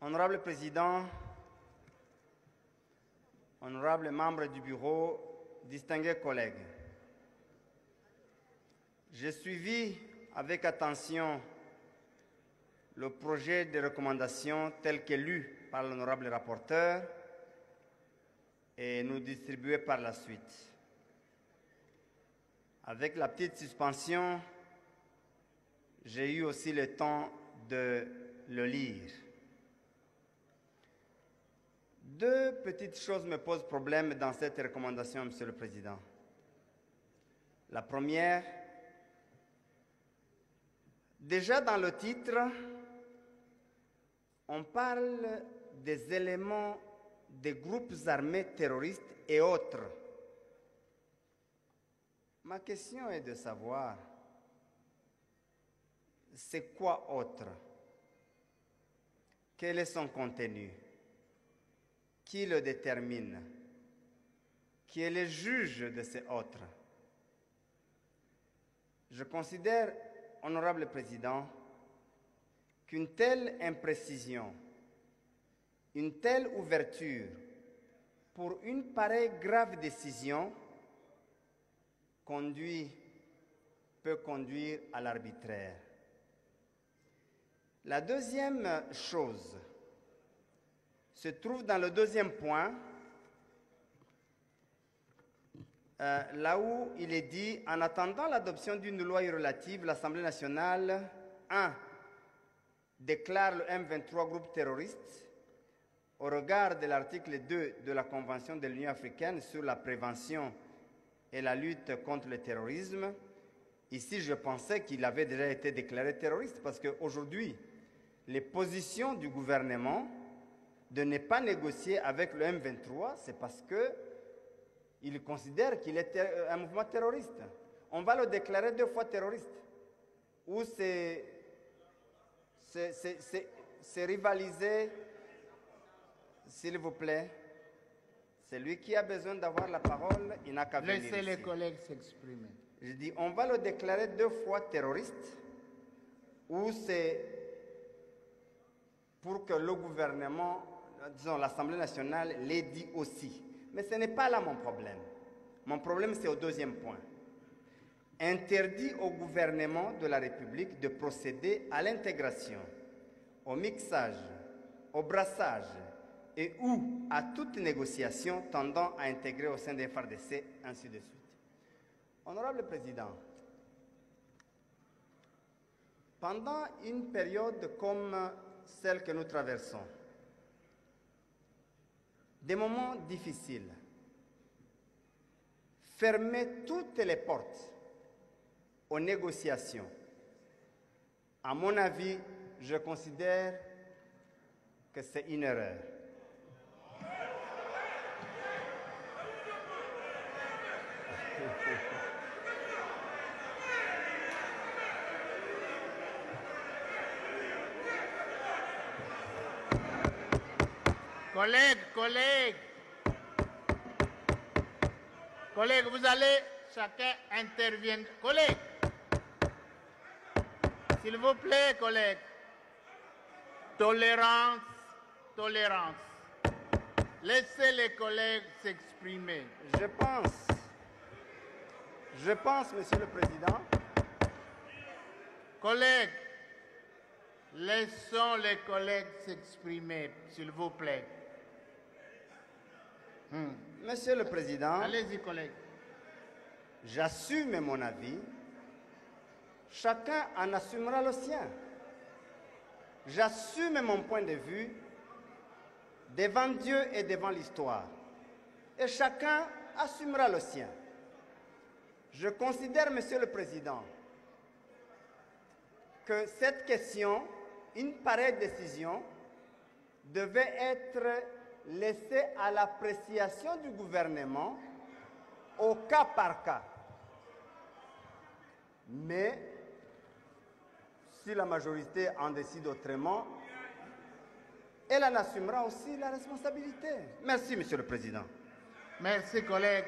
Honorable Président, honorables membres du Bureau, distingués collègues, j'ai suivi avec attention le projet de recommandation tel que lu par l'honorable rapporteur et nous distribué par la suite. Avec la petite suspension, j'ai eu aussi le temps de le lire. Deux petites choses me posent problème dans cette recommandation, Monsieur le Président. La première, déjà dans le titre, on parle des éléments des groupes armés terroristes et autres. Ma question est de savoir, c'est quoi autre? Quel est son contenu? Qui le détermine? Qui est le juge de ces autres? Je considère, honorable Président, qu'une telle imprécision, une telle ouverture pour une pareille grave décision peut conduire à l'arbitraire. La deuxième chose se trouve dans le deuxième point, là où il est dit « En attendant l'adoption d'une loi relative, l'Assemblée nationale 1. Déclare le M23 groupe terroriste au regard de l'article 2 de la Convention de l'Union africaine sur la prévention et la lutte contre le terrorisme. » Ici, je pensais qu'il avait déjà été déclaré terroriste parce qu'aujourd'hui, les positions du gouvernement de ne pas négocier avec le M23, c'est parce qu'il considère qu'il est un mouvement terroriste. On va le déclarer 2 fois terroriste. Ou c'est rivaliser, s'il vous plaît. C'est lui qui a besoin d'avoir la parole, il n'a qu'à venir ici. Laissez les collègues s'exprimer. Je dis, on va le déclarer 2 fois terroriste, ou c'est pour que le gouvernement, disons l'Assemblée nationale, l'ait dit aussi. Mais ce n'est pas là mon problème. Mon problème, c'est au deuxième point. Interdit au gouvernement de la République de procéder à l'intégration, au mixage, au brassage et ou à toute négociation tendant à intégrer au sein des FARDC, ainsi de suite. Honorable Président, pendant une période comme celle que nous traversons, des moments difficiles, fermer toutes les portes aux négociations, à mon avis, je considère que c'est une erreur. Collègues, vous allez, chacun intervienne. Collègues, s'il vous plaît, collègues, tolérance. Laissez les collègues s'exprimer. Je pense, Monsieur le Président. Collègues, laissons les collègues s'exprimer, s'il vous plaît. Monsieur le Président, allez-y, collègues. J'assume mon avis. Chacun en assumera le sien. J'assume mon point de vue devant Dieu et devant l'histoire. Et chacun assumera le sien. Je considère, Monsieur le Président, que cette question, une pareille décision, devait être laissée à l'appréciation du gouvernement au cas par cas. Mais si la majorité en décide autrement, elle en assumera aussi la responsabilité. Merci, Monsieur le Président. Merci, collègues.